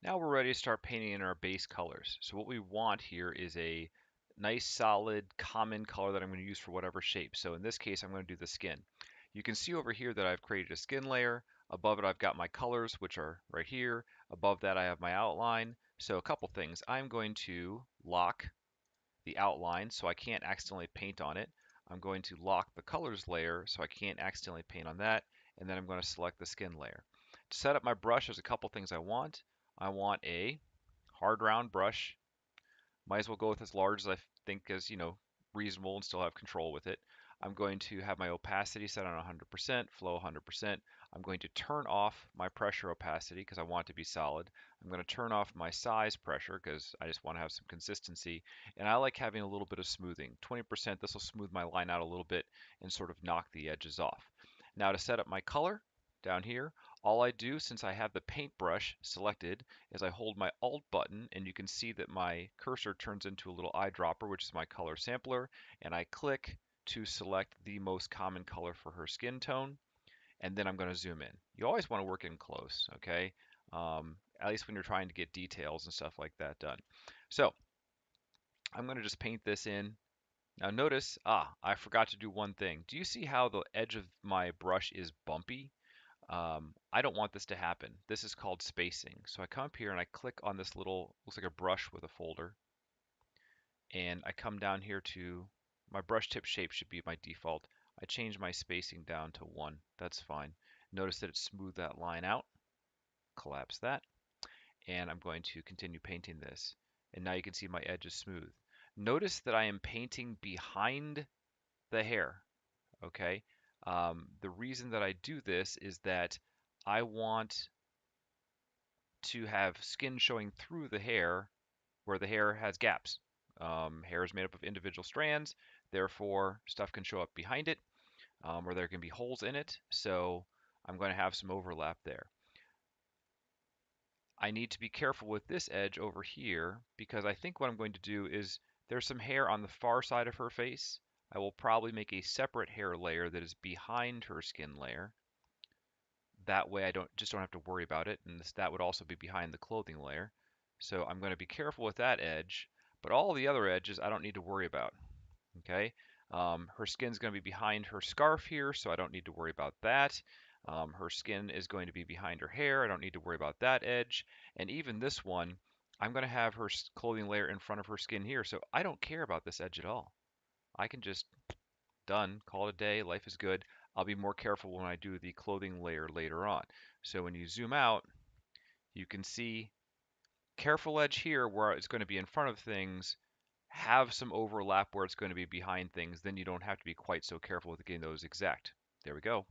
Now we're ready to start painting in our base colors. So what we want here is a nice solid common color that I'm going to use for whatever shape. So in this case, I'm going to do the skin. You can see over here that I've created a skin layer. Above it, I've got my colors, which are right here. Above that, I have my outline. So a couple things. I'm going to lock the outline so I can't accidentally paint on it. I'm going to lock the colors layer so I can't accidentally paint on that. And then I'm going to select the skin layer. To set up my brush, there's a couple things I want. I want a hard round brush. Might as well go with as large as I think is, reasonable and still have control with it. I'm going to have my opacity set on 100%, flow 100%. I'm going to turn off my pressure opacity because I want it to be solid. I'm going to turn off my size pressure because I just want to have some consistency. And I like having a little bit of smoothing. 20%, this will smooth my line out a little bit and sort of knock the edges off. Now to set up my color down here, all I do, since I have the paintbrush selected, is I hold my Alt button, and you can see that my cursor turns into a little eyedropper, which is my color sampler, and I click to select the most common color for her skin tone, and then I'm going to zoom in. You always want to work in close, okay? At least when you're trying to get details and stuff like that done. So I'm going to just paint this in. Now notice, I forgot to do one thing. Do you see how the edge of my brush is bumpy? I don't want this to happen. This is called spacing. So I come up here and I click on this little, looks like a brush with a folder, and I come down here to my brush tip shape should be my default. I change my spacing down to 1. That's fine. Notice that it smoothed that line out, collapse that, and I'm going to continue painting this. And now you can see my edge is smooth. Notice that I am painting behind the hair, okay? The reason that I do this is that I want to have skin showing through the hair where the hair has gaps. Hair is made up of individual strands, therefore stuff can show up behind it, or there can be holes in it. So I'm going to have some overlap there. I need to be careful with this edge over here because I think what I'm going to do is there's some hair on the far side of her face. I will probably make a separate hair layer that is behind her skin layer. That way I don't have to worry about it, and that would also be behind the clothing layer. So I'm going to be careful with that edge, but all the other edges I don't need to worry about. Okay, her skin's going to be behind her scarf here, so I don't need to worry about that. Her skin is going to be behind her hair. I don't need to worry about that edge. And even this one, I'm going to have her clothing layer in front of her skin here, so I don't care about this edge at all. I can just done, call it a day, life is good. I'll be more careful when I do the clothing layer later on. So when you zoom out, you can see careful edge here where it's going to be in front of things, have some overlap where it's going to be behind things, then you don't have to be quite so careful with getting those exact. There we go.